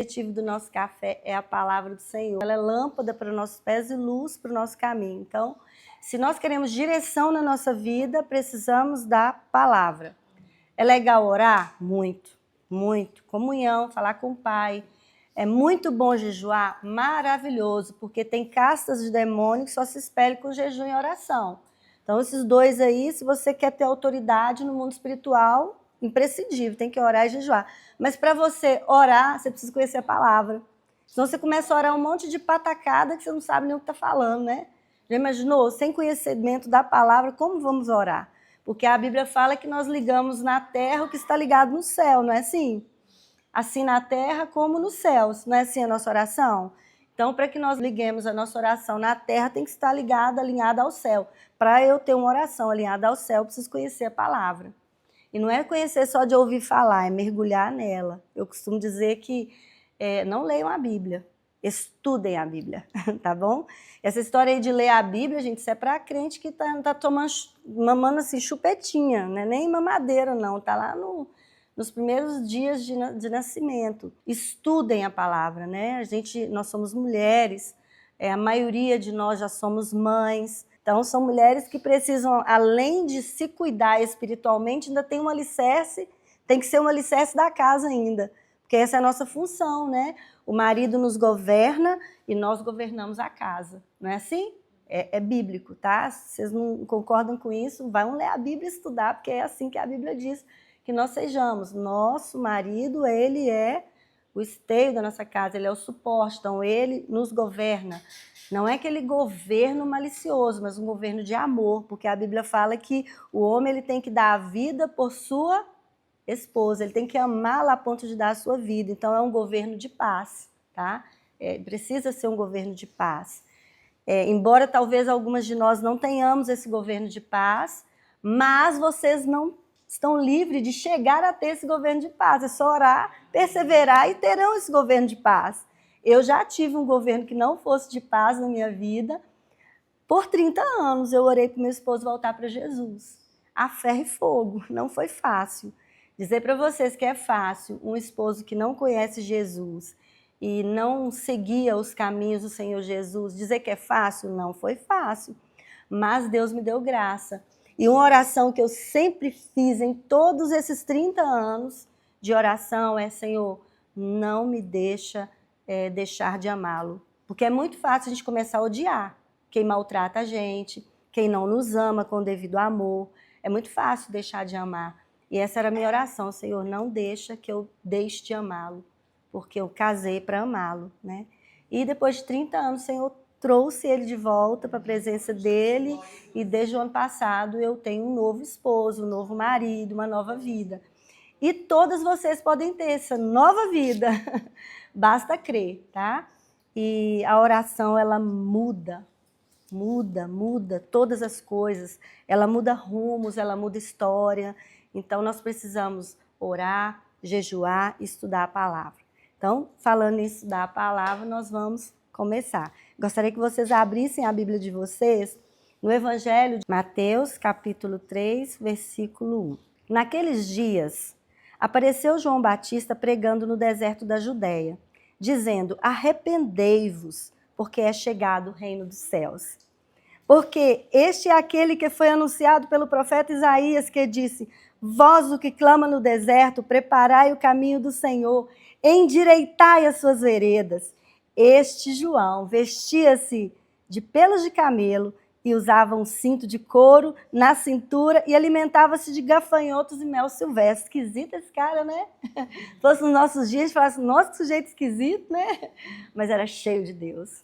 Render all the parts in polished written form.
O objetivo do nosso café é a palavra do Senhor. Ela é lâmpada para os nossos pés e luz para o nosso caminho. Então, se nós queremos direção na nossa vida, precisamos da palavra. É legal orar? Muito, muito. Comunhão, falar com o Pai. É muito bom jejuar? Maravilhoso, porque tem castas de demônio que só se expelem com jejum e oração. Então, esses dois aí, se você quer ter autoridade no mundo espiritual, imprescindível, tem que orar e jejuar. Mas para você orar, você precisa conhecer a palavra. Senão você começa a orar um monte de patacada que você não sabe nem o que está falando, né? Já imaginou? Sem conhecimento da palavra, como vamos orar? Porque a Bíblia fala que nós ligamos na terra o que está ligado no céu, não é assim? Assim na terra como nos céus, não é assim a nossa oração? Então, para que nós liguemos a nossa oração na terra, tem que estar ligada, alinhada ao céu. Para eu ter uma oração alinhada ao céu, eu preciso conhecer a palavra. E não é conhecer só de ouvir falar, é mergulhar nela. Eu costumo dizer que não leiam a Bíblia, estudem a Bíblia, tá bom? Essa história aí de ler a Bíblia, gente, isso é para crente que tá mamando assim, chupetinha, né? Nem mamadeira não, tá lá nos primeiros dias de nascimento. Estudem a palavra, né? Nós somos mulheres, a maioria de nós já somos mães. Então, são mulheres que precisam, além de se cuidar espiritualmente, ainda tem um alicerce, tem que ser um alicerce da casa ainda, porque essa é a nossa função, né? O marido nos governa e nós governamos a casa, não é assim? É bíblico, tá? Se vocês não concordam com isso, vão ler a Bíblia e estudar, porque é assim que a Bíblia diz que nós sejamos. Nosso marido, ele é o esteio da nossa casa, ele é o suporte, então ele nos governa. Não é aquele governo malicioso, mas um governo de amor, porque a Bíblia fala que o homem ele tem que dar a vida por sua esposa, ele tem que amá-la a ponto de dar a sua vida. Então é um governo de paz, tá? Precisa ser um governo de paz. Embora talvez algumas de nós não tenhamos esse governo de paz, mas vocês não estão livres de chegar a ter esse governo de paz. É só orar, perseverar e terão esse governo de paz. Eu já tive um governo que não fosse de paz na minha vida. Por 30 anos eu orei para meu esposo voltar para Jesus. A ferro e fogo, não foi fácil. Dizer para vocês que é fácil um esposo que não conhece Jesus e não seguia os caminhos do Senhor Jesus, dizer que é fácil, não foi fácil. Mas Deus me deu graça. E uma oração que eu sempre fiz em todos esses 30 anos de oração é: Senhor, não me deixar de amá-lo. Porque é muito fácil a gente começar a odiar quem maltrata a gente, quem não nos ama com o devido amor. É muito fácil deixar de amar. E essa era a minha oração: Senhor, não deixa que eu deixe de amá-lo, porque eu casei para amá-lo, né? E depois de 30 anos, o Senhor trouxe ele de volta para a presença dele, e desde o ano passado eu tenho um novo esposo, um novo marido, uma nova vida. E todas vocês podem ter essa nova vida, basta crer, tá? E a oração, ela muda todas as coisas, ela muda rumos, ela muda história. Então nós precisamos orar, jejuar e estudar a palavra. Então, falando em estudar a palavra, nós vamos começar. Gostaria que vocês abrissem a Bíblia de vocês no Evangelho de Mateus, capítulo 3, versículo 1. Naqueles dias, apareceu João Batista pregando no deserto da Judéia, dizendo: arrependei-vos, porque é chegado o reino dos céus. Porque este é aquele que foi anunciado pelo profeta Isaías, que disse: vós, o que clama no deserto, preparai o caminho do Senhor, endireitai as suas veredas. Este João vestia-se de pelos de camelo e usava um cinto de couro na cintura e alimentava-se de gafanhotos e mel silvestre. Esquisito esse cara, né? Se fosse nos nossos dias, a gente falasse: nossa, que sujeito esquisito, né? Mas era cheio de Deus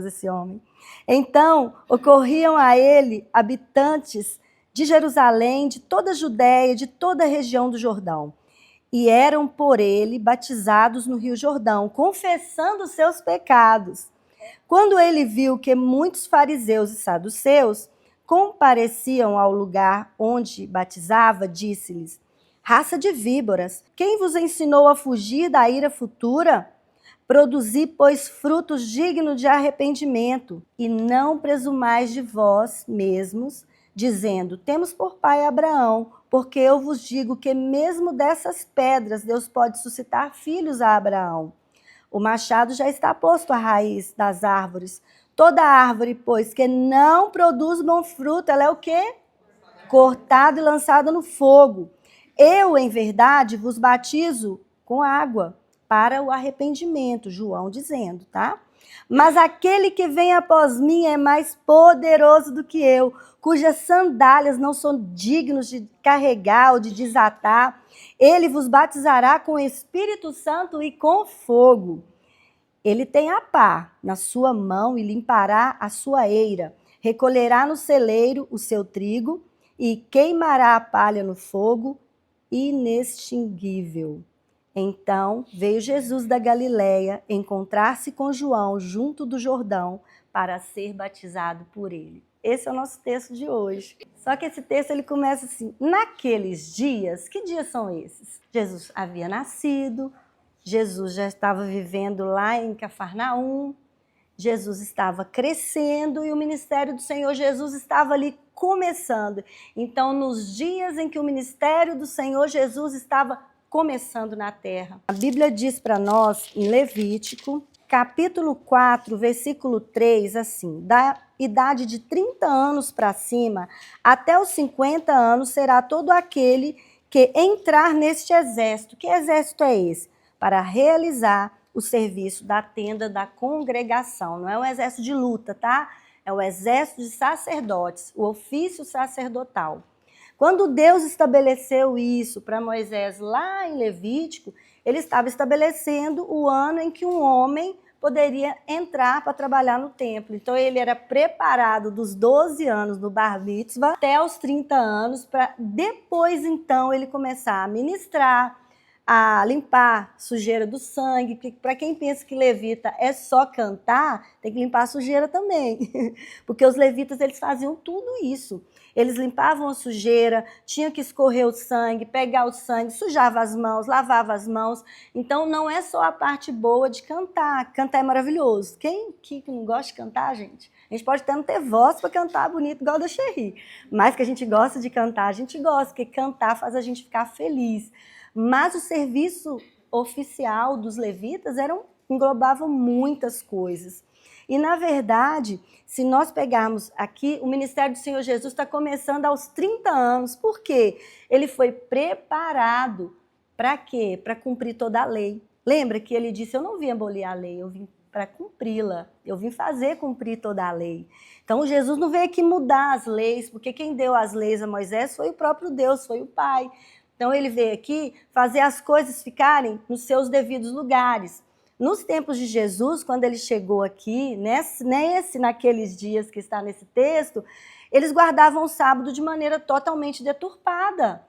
esse homem. Então, ocorriam a ele habitantes de Jerusalém, de toda a Judéia, de toda a região do Jordão. E eram por ele batizados no Rio Jordão, confessando seus pecados. Quando ele viu que muitos fariseus e saduceus compareciam ao lugar onde batizava, disse-lhes: raça de víboras, quem vos ensinou a fugir da ira futura? Produzi, pois, frutos dignos de arrependimento, e não presumais de vós mesmos dizendo: temos por pai Abraão, porque eu vos digo que mesmo dessas pedras Deus pode suscitar filhos a Abraão. O machado já está posto à raiz das árvores. Toda árvore, pois, que não produz bom fruto, ela é o quê? Cortada e lançada no fogo. Eu, em verdade, vos batizo com água para o arrependimento, João dizendo, tá? Mas aquele que vem após mim é mais poderoso do que eu, cujas sandálias não são dignos de carregar ou de desatar. Ele vos batizará com o Espírito Santo e com fogo. Ele tem a pá na sua mão e limpará a sua eira. Recolherá no celeiro o seu trigo e queimará a palha no fogo inextinguível. Então veio Jesus da Galileia encontrar-se com João junto do Jordão para ser batizado por ele. Esse é o nosso texto de hoje. Só que esse texto ele começa assim: naqueles dias, que dias são esses? Jesus havia nascido, Jesus já estava vivendo lá em Cafarnaum, Jesus estava crescendo e o ministério do Senhor Jesus estava ali começando. Então, nos dias em que o ministério do Senhor Jesus estava começando na terra, a Bíblia diz para nós, em Levítico, capítulo 4, versículo 3, assim: da idade de 30 anos para cima, até os 50 anos, será todo aquele que entrar neste exército. Que exército é esse? Para realizar o serviço da tenda da congregação. Não é um exército de luta, tá? É o exército de sacerdotes, o ofício sacerdotal. Quando Deus estabeleceu isso para Moisés lá em Levítico, ele estava estabelecendo o ano em que um homem poderia entrar para trabalhar no templo. Então ele era preparado dos 12 anos no Bar Mitzvah até os 30 anos, para depois então ele começar a ministrar, a limpar sujeira do sangue, porque para quem pensa que levita é só cantar, tem que limpar a sujeira também, porque os levitas eles faziam tudo isso. Eles limpavam a sujeira, tinham que escorrer o sangue, pegar o sangue, sujava as mãos, lavava as mãos. Então não é só a parte boa de cantar. Cantar é maravilhoso. Quem que não gosta de cantar, gente? A gente pode até não ter voz para cantar bonito igual a da Xerri, mas que a gente gosta de cantar, a gente gosta, porque cantar faz a gente ficar feliz. Mas o serviço oficial dos levitas englobava muitas coisas. E, na verdade, se nós pegarmos aqui, o ministério do Senhor Jesus está começando aos 30 anos. Por quê? Ele foi preparado para quê? Para cumprir toda a lei. Lembra que ele disse: eu não vim abolir a lei, eu vim para cumpri-la. Eu vim fazer cumprir toda a lei. Então, Jesus não veio aqui mudar as leis, porque quem deu as leis a Moisés foi o próprio Deus, foi o Pai. Então, ele veio aqui fazer as coisas ficarem nos seus devidos lugares. Nos tempos de Jesus, quando ele chegou aqui, naqueles dias que está nesse texto, eles guardavam o sábado de maneira totalmente deturpada.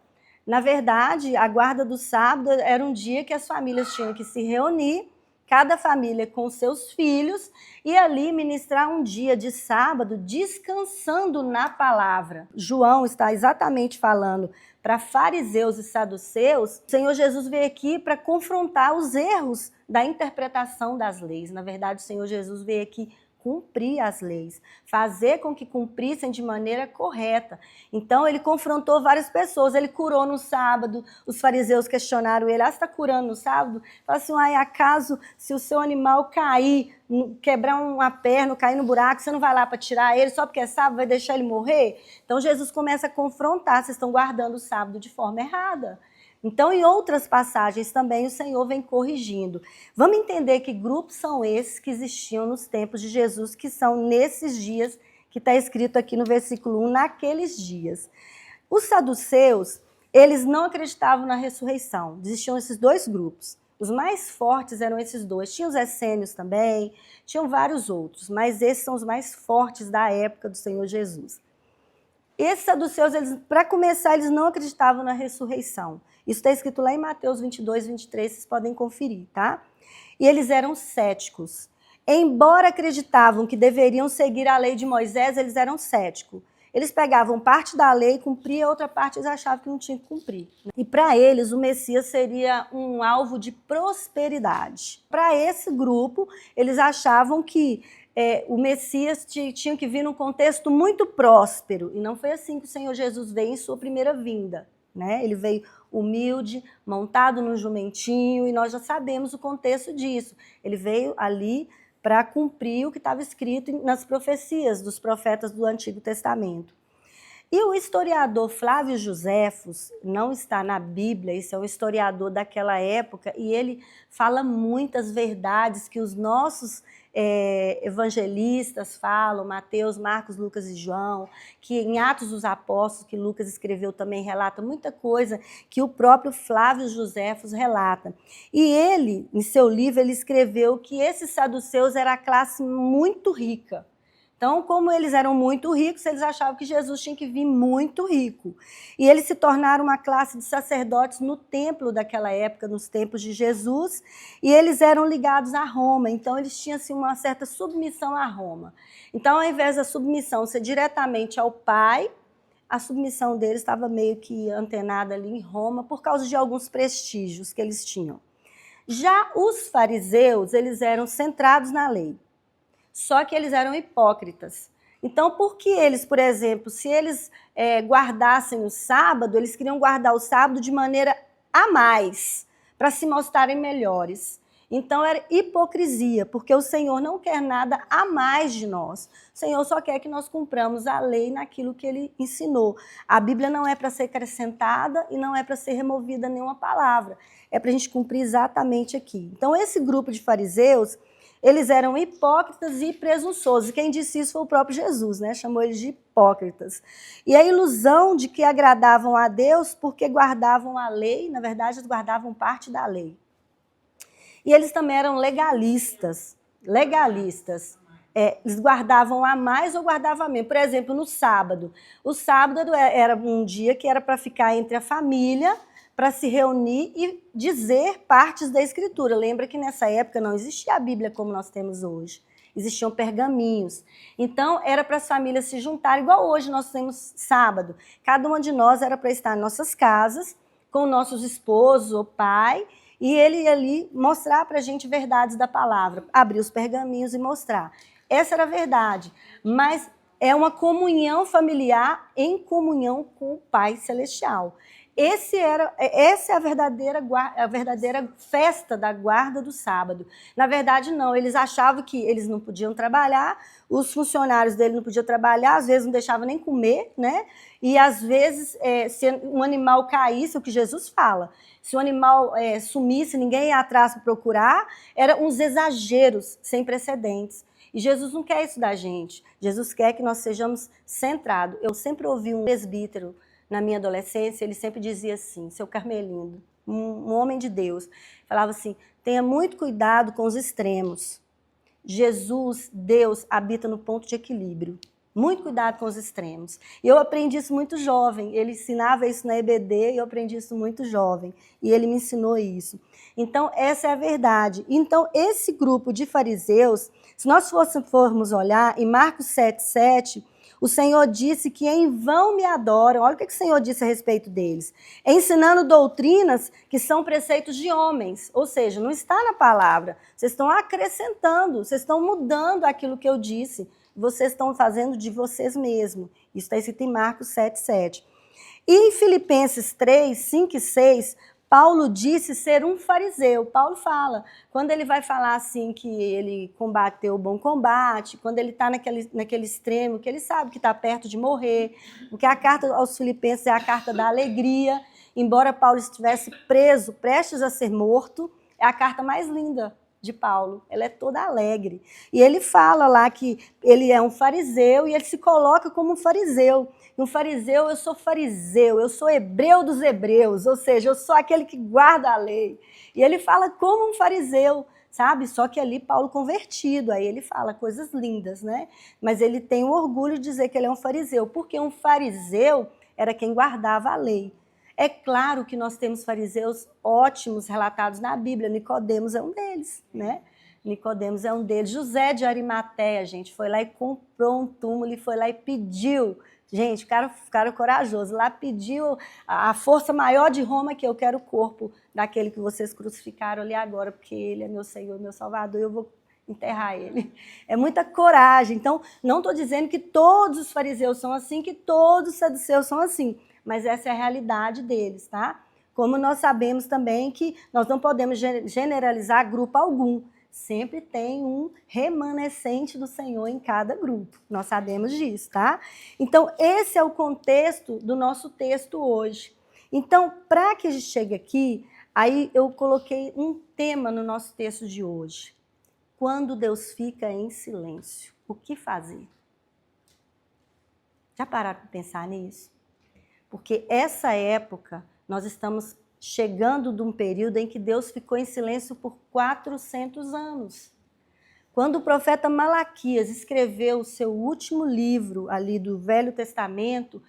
Na verdade, a guarda do sábado era um dia que as famílias tinham que se reunir, cada família com seus filhos, e ali ministrar um dia de sábado descansando na palavra. João está exatamente falando para fariseus e saduceus. O Senhor Jesus veio aqui para confrontar os erros da interpretação das leis. Na verdade, o Senhor Jesus veio aqui cumprir as leis, fazer com que cumprissem de maneira correta. Então, ele confrontou várias pessoas, ele curou no sábado, os fariseus questionaram ele: você está curando no sábado? Fala assim: acaso se o seu animal cair, quebrar uma perna, cair no buraco, você não vai lá para tirar ele só porque é sábado, vai deixar ele morrer? Então, Jesus começa a confrontar: vocês estão guardando o sábado de forma errada. Então, em outras passagens também, o Senhor vem corrigindo. Vamos entender que grupos são esses que existiam nos tempos de Jesus, que são nesses dias, que está escrito aqui no versículo 1, naqueles dias. Os saduceus, eles não acreditavam na ressurreição. Existiam esses dois grupos. Os mais fortes eram esses dois. Tinha os essênios também, tinham vários outros, mas esses são os mais fortes da época do Senhor Jesus. Esses saduceus, para começar, eles não acreditavam na ressurreição. Isso está escrito lá em Mateus 22, 23, vocês podem conferir, tá? E eles eram céticos. Embora acreditavam que deveriam seguir a lei de Moisés, eles eram céticos. Eles pegavam parte da lei, cumpriam, a outra parte eles achavam que não tinha que cumprir. E para eles, o Messias seria um alvo de prosperidade. Para esse grupo, eles achavam que o Messias tinha que vir num contexto muito próspero. E não foi assim que o Senhor Jesus veio em sua primeira vinda, né? Ele veio humilde, montado num jumentinho, e nós já sabemos o contexto disso. Ele veio ali para cumprir o que estava escrito nas profecias dos profetas do Antigo Testamento. E o historiador Flávio Joséfos, não está na Bíblia, esse é um historiador daquela época, e ele fala muitas verdades que os nossos evangelistas falam, Mateus, Marcos, Lucas e João, que em Atos dos Apóstolos, que Lucas escreveu também, relata muita coisa que o próprio Flávio Joséfos relata. E ele, em seu livro, ele escreveu que esses saduceus era a classe muito rica. Então, como eles eram muito ricos, eles achavam que Jesus tinha que vir muito rico. E eles se tornaram uma classe de sacerdotes no templo daquela época, nos tempos de Jesus, e eles eram ligados a Roma, então eles tinham assim, uma certa submissão a Roma. Então, ao invés da submissão ser diretamente ao Pai, a submissão deles estava meio que antenada ali em Roma, por causa de alguns prestígios que eles tinham. Já os fariseus, eles eram centrados na lei. Só que eles eram hipócritas. Então, por que eles, por exemplo, se eles guardassem o sábado, eles queriam guardar o sábado de maneira a mais, para se mostrarem melhores. Então, era hipocrisia, porque o Senhor não quer nada a mais de nós. O Senhor só quer que nós cumpramos a lei naquilo que Ele ensinou. A Bíblia não é para ser acrescentada e não é para ser removida nenhuma palavra. É para a gente cumprir exatamente aqui. Então, esse grupo de fariseus, eles eram hipócritas e presunçosos. Quem disse isso foi o próprio Jesus, né? Chamou eles de hipócritas. E a ilusão de que agradavam a Deus porque guardavam a lei, na verdade, eles guardavam parte da lei. E eles também eram legalistas. Eles guardavam a mais ou guardavam a menos. Por exemplo, no sábado. O sábado era um dia que era para ficar entre a família, para se reunir e dizer partes da Escritura. Lembra que nessa época não existia a Bíblia como nós temos hoje. Existiam pergaminhos. Então, era para as famílias se juntarem, igual hoje nós temos sábado. Cada uma de nós era para estar em nossas casas, com nossos esposos ou pai, e ele ia ali mostrar para a gente verdades da palavra, abrir os pergaminhos e mostrar. Essa era a verdade, mas é uma comunhão familiar em comunhão com o Pai Celestial. Essa é a verdadeira festa da guarda do sábado. Na verdade, não. Eles achavam que eles não podiam trabalhar, os funcionários dele não podiam trabalhar, às vezes não deixavam nem comer, né? E às vezes, se um animal caísse, o que Jesus fala, se o animal sumisse, ninguém ia atrás para procurar, eram uns exageros sem precedentes. E Jesus não quer isso da gente. Jesus quer que nós sejamos centrados. Eu sempre ouvi um presbítero, na minha adolescência, ele sempre dizia assim, seu Carmelindo, um homem de Deus, falava assim, tenha muito cuidado com os extremos. Jesus, Deus, habita no ponto de equilíbrio. Muito cuidado com os extremos. E eu aprendi isso muito jovem. Ele ensinava isso na EBD e eu aprendi isso muito jovem. E ele me ensinou isso. Então, essa é a verdade. Então, esse grupo de fariseus, se nós formos olhar em Marcos 7,7, o Senhor disse que em vão me adoram. Olha o que o Senhor disse a respeito deles. Ensinando doutrinas que são preceitos de homens. Ou seja, não está na palavra. Vocês estão acrescentando, vocês estão mudando aquilo que eu disse. Vocês estão fazendo de vocês mesmos. Isso está escrito em Marcos 7,7. E em Filipenses 3, 5 e 6, Paulo disse ser um fariseu. Paulo fala, quando ele vai falar assim que ele combateu o bom combate, quando ele está naquele extremo, que ele sabe que está perto de morrer, porque a carta aos Filipenses é a carta da alegria, embora Paulo estivesse preso, prestes a ser morto, é a carta mais linda de Paulo, ela é toda alegre. E ele fala lá que ele é um fariseu e ele se coloca como um fariseu. Um fariseu, eu sou hebreu dos hebreus, ou seja, eu sou aquele que guarda a lei. E ele fala como um fariseu, sabe? Só que ali Paulo convertido, aí ele fala coisas lindas, né? Mas ele tem o orgulho de dizer que ele é um fariseu, porque um fariseu era quem guardava a lei. É claro que nós temos fariseus ótimos relatados na Bíblia, Nicodemos é um deles, né? Nicodemos é um deles. José de Arimateia, gente, foi lá e comprou um túmulo e foi lá e pediu Gente, ficaram corajosos. Lá pediu a força maior de Roma que eu quero o corpo daquele que vocês crucificaram ali agora, porque ele é meu Senhor, meu Salvador, eu vou enterrar ele. É muita coragem. Então, não estou dizendo que todos os fariseus são assim, que todos os saduceus são assim, mas essa é a realidade deles, tá? Como nós sabemos também que nós não podemos generalizar grupo algum. Sempre tem um remanescente do Senhor em cada grupo. Nós sabemos disso, tá? Então, esse é o contexto do nosso texto hoje. Então, para que a gente chegue aqui, aí eu coloquei um tema no nosso texto de hoje. Quando Deus fica em silêncio, o que fazer? Já pararam para pensar nisso? Porque essa época, nós estamos chegando de um período em que Deus ficou em silêncio por 400 anos. Quando o profeta Malaquias escreveu o seu último livro ali do Velho Testamento,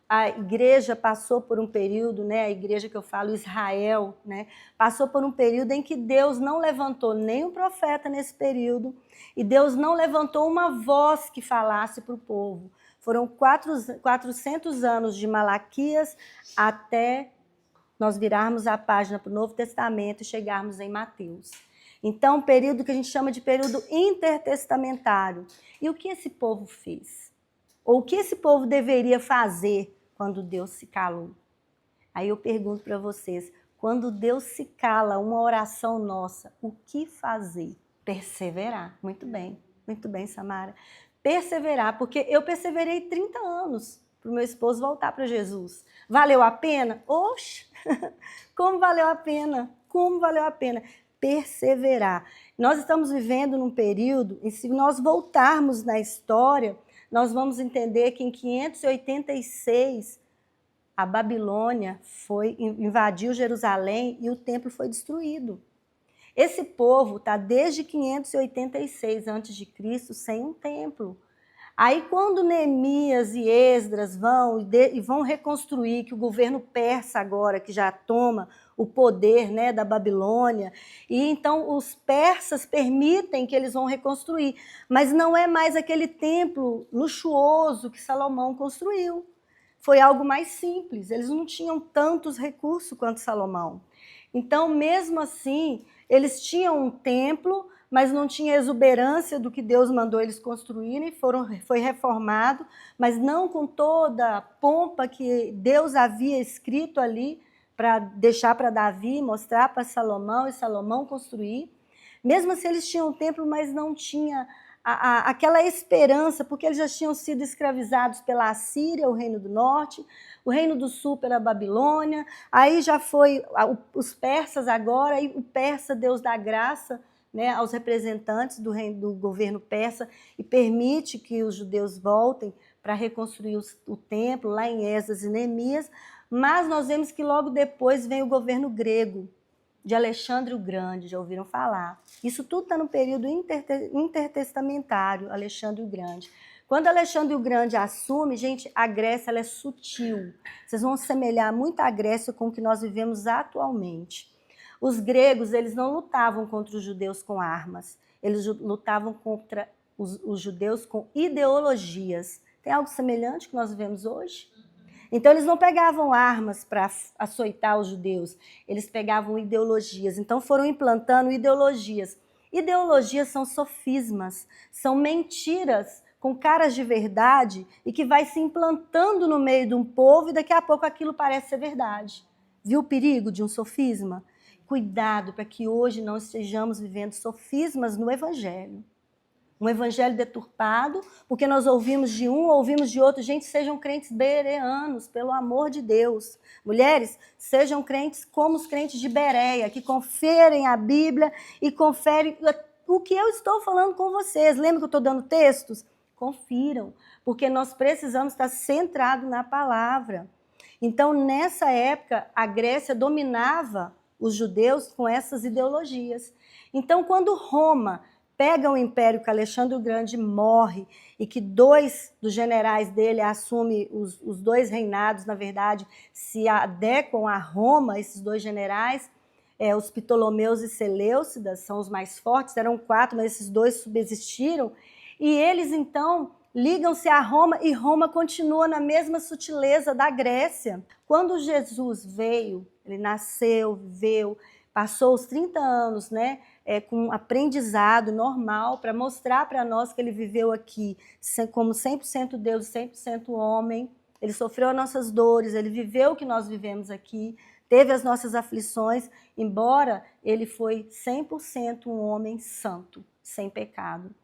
a igreja passou por um período, né, a igreja que eu falo, Israel, né, passou por um período em que Deus não levantou nenhum profeta nesse período e Deus não levantou uma voz que falasse para o povo. Foram 400 anos de Malaquias até nós virarmos a página para o Novo Testamento e chegarmos em Mateus. Então, um período que a gente chama de período intertestamentário. E o que esse povo fez? Ou o que esse povo deveria fazer quando Deus se calou? Aí eu pergunto para vocês, quando Deus se cala, uma oração nossa, o que fazer? Perseverar. Muito bem, Samara. Perseverar, porque eu perseverei 30 anos para o meu esposo voltar para Jesus. Valeu a pena? Oxe! Como valeu a pena? Como valeu a pena? Perseverar. Nós estamos vivendo num período, e se nós voltarmos na história, nós vamos entender que em 586 a Babilônia invadiu Jerusalém e o templo foi destruído. Esse povo está desde 586 a.C. sem um templo. Aí quando Neemias e Esdras vão reconstruir, que o governo persa agora, que já toma o poder, né, da Babilônia, e então os persas permitem que eles vão reconstruir, mas não é mais aquele templo luxuoso que Salomão construiu. Foi algo mais simples, eles não tinham tantos recursos quanto Salomão. Então, mesmo assim, eles tinham um templo, mas não tinha exuberância do que Deus mandou eles construírem, foi reformado, mas não com toda a pompa que Deus havia escrito ali para deixar para Davi, mostrar para Salomão e Salomão construir. Mesmo assim, eles tinham um templo, mas não tinha aquela esperança, porque eles já tinham sido escravizados pela Assíria, o reino do norte, o reino do sul pela Babilônia, aí já foi os persas agora, e o persa, Deus dá graça, né, aos representantes do governo persa e permite que os judeus voltem para reconstruir o templo, lá em Esdras e Neemias, mas nós vemos que logo depois vem o governo grego, de Alexandre o Grande, já ouviram falar? Isso tudo está no período intertestamentário, Alexandre o Grande. Quando Alexandre o Grande assume, gente, a Grécia ela é sutil. Vocês vão assemelhar muito a Grécia com o que nós vivemos atualmente. Os gregos, eles não lutavam contra os judeus com armas, eles lutavam contra os judeus com ideologias. Tem algo semelhante que nós vivemos hoje? Então, eles não pegavam armas para açoitar os judeus, eles pegavam ideologias. Então, foram implantando ideologias. Ideologias são sofismas, são mentiras com caras de verdade e que vai se implantando no meio de um povo e daqui a pouco aquilo parece ser verdade. Viu o perigo de um sofisma? Cuidado para que hoje não estejamos vivendo sofismas no Evangelho. Um evangelho deturpado, porque nós ouvimos de um, ouvimos de outro. Gente, sejam crentes bereanos, pelo amor de Deus. Mulheres, sejam crentes como os crentes de Bereia, que conferem a Bíblia e conferem o que eu estou falando com vocês. Lembra que eu estou dando textos? Confiram, porque nós precisamos estar centrados na palavra. Então, nessa época, a Grécia dominava os judeus com essas ideologias. Então, quando Roma pega o império que Alexandre o Grande morre e que 2 dos generais dele assumem os 2 reinados, na verdade, se adequam a Roma, esses 2 generais, os Ptolomeus e Seleucidas são os mais fortes, eram 4, mas esses 2 subsistiram, e eles, então, ligam-se a Roma e Roma continua na mesma sutileza da Grécia. Quando Jesus veio, ele nasceu, viveu, passou os 30 anos, né, com um aprendizado normal para mostrar para nós que ele viveu aqui como 100% Deus e 100% homem. Ele sofreu as nossas dores, ele viveu o que nós vivemos aqui, teve as nossas aflições, embora ele foi 100% um homem santo, sem pecado.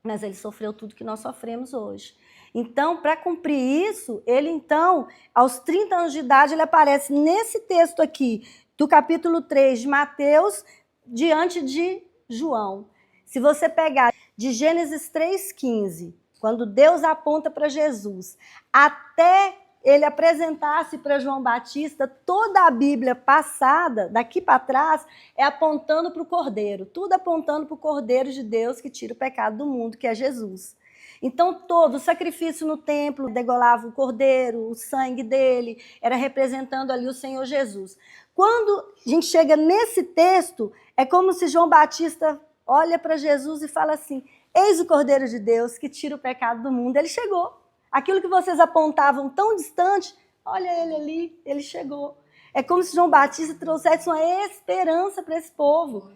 Mas ele sofreu tudo que nós sofremos hoje. Então, para cumprir isso, ele então, aos 30 anos de idade, ele aparece nesse texto aqui, do capítulo 3 de Mateus, diante de João. Se você pegar de Gênesis 3,15, quando Deus aponta para Jesus, até ele apresentasse para João Batista, toda a Bíblia passada, daqui para trás, é apontando para o Cordeiro. Tudo apontando para o Cordeiro de Deus que tira o pecado do mundo, que é Jesus. Então, todo o sacrifício no templo degolava o Cordeiro, o sangue dele, era representando ali o Senhor Jesus. Quando a gente chega nesse texto, é como se João Batista olha para Jesus e fala assim: eis o Cordeiro de Deus que tira o pecado do mundo. Ele chegou. Aquilo que vocês apontavam tão distante, olha ele ali, ele chegou. É como se João Batista trouxesse uma esperança para esse povo.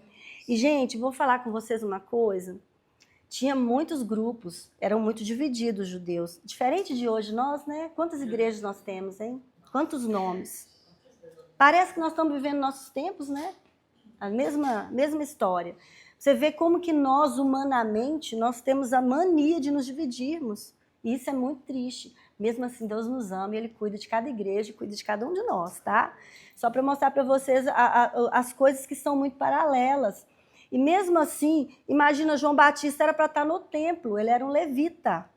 E, gente, vou falar com vocês uma coisa. Tinha muitos grupos, eram muito divididos os judeus. Diferente de hoje, nós, né? Quantas igrejas nós temos, hein? Quantos nomes? Parece que nós estamos vivendo nossos tempos, né? A mesma história. Você vê como que nós, humanamente, nós temos a mania de nos dividirmos. E isso é muito triste. Mesmo assim, Deus nos ama e Ele cuida de cada igreja, cuida de cada um de nós, tá? Só para mostrar para vocês as coisas que são muito paralelas. E mesmo assim, imagina, João Batista era para estar no templo, ele era um levita.